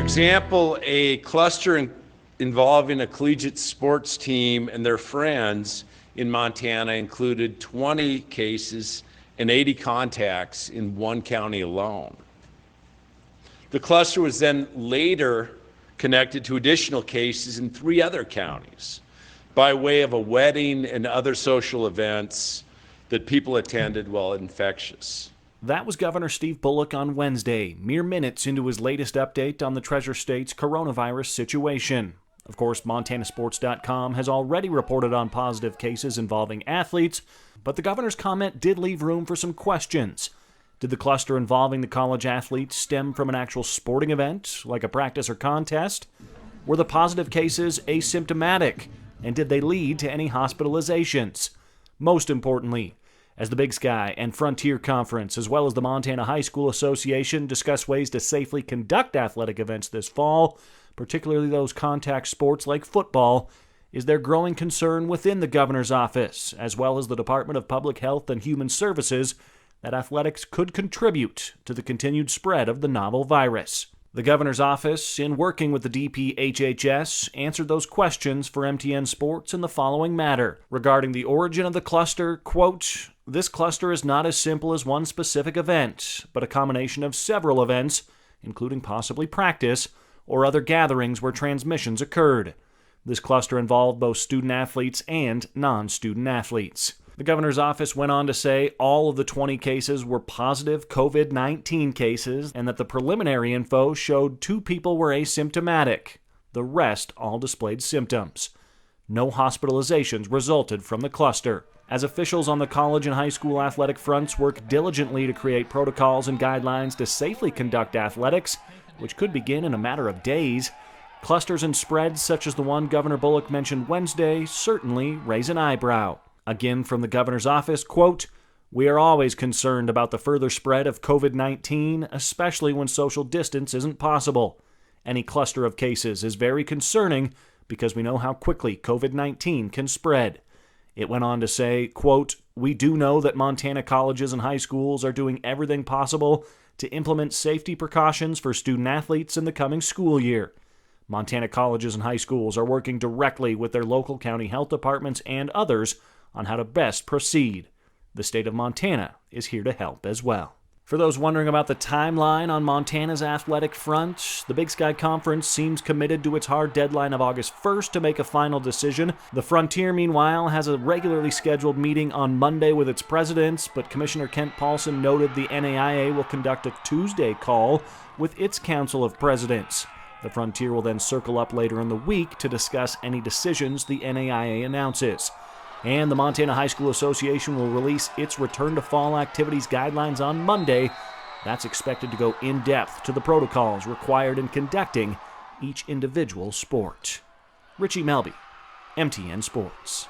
example, a cluster involving a collegiate sports team and their friends in Montana included 20 cases and 80 contacts in one county alone. The cluster was then later connected to additional cases in 3 other counties by way of a wedding and other social events that people attended while infectious. That was Governor Steve Bullock on Wednesday, mere minutes into his latest update on the Treasure State's coronavirus situation. Of course, MontanaSports.com has already reported on positive cases involving athletes, but the governor's comment did leave room for some questions. Did the cluster involving the college athletes stem from an actual sporting event, like a practice or contest? Were the positive cases asymptomatic, and did they lead to any hospitalizations? Most importantly, as the Big Sky and Frontier Conference, as well as the Montana High School Association, discuss ways to safely conduct athletic events this fall, particularly those contact sports like football, is there growing concern within the governor's office, as well as the Department of Public Health and Human Services, that athletics could contribute to the continued spread of the novel virus. The governor's office, in working with the DPHHS, answered those questions for MTN Sports in the following matter. Regarding the origin of the cluster, quote, "This cluster is not as simple as one specific event, but a combination of several events, including possibly practice, or other gatherings where transmissions occurred. This cluster involved both student athletes and non-student athletes." The governor's office went on to say all of the 20 cases were positive COVID-19 cases and that the preliminary info showed 2 people were asymptomatic. The rest all displayed symptoms. No hospitalizations resulted from the cluster. As officials on the college and high school athletic fronts work diligently to create protocols and guidelines to safely conduct athletics, which could begin in a matter of days, clusters and spreads such as the one Governor Bullock mentioned Wednesday certainly raise an eyebrow. Again from the governor's office, quote, "We are always concerned about the further spread of COVID-19, especially when social distance isn't possible. Any cluster of cases is very concerning because we know how quickly COVID-19 can spread." It went on to say, quote, "We do know that Montana colleges and high schools are doing everything possible to implement safety precautions for student athletes in the coming school year. Montana colleges and high schools are working directly with their local county health departments and others on how to best proceed. The state of Montana is here to help as well." For those wondering about the timeline on Montana's athletic front, the Big Sky Conference seems committed to its hard deadline of August 1st to make a final decision. The Frontier, meanwhile, has a regularly scheduled meeting on Monday with its presidents, but Commissioner Kent Paulson noted the NAIA will conduct a Tuesday call with its Council of Presidents. The Frontier will then circle up later in the week to discuss any decisions the NAIA announces. And the Montana High School Association will release its return to fall activities guidelines on Monday. That's expected to go in depth to the protocols required in conducting each individual sport. Richie Melby, MTN Sports.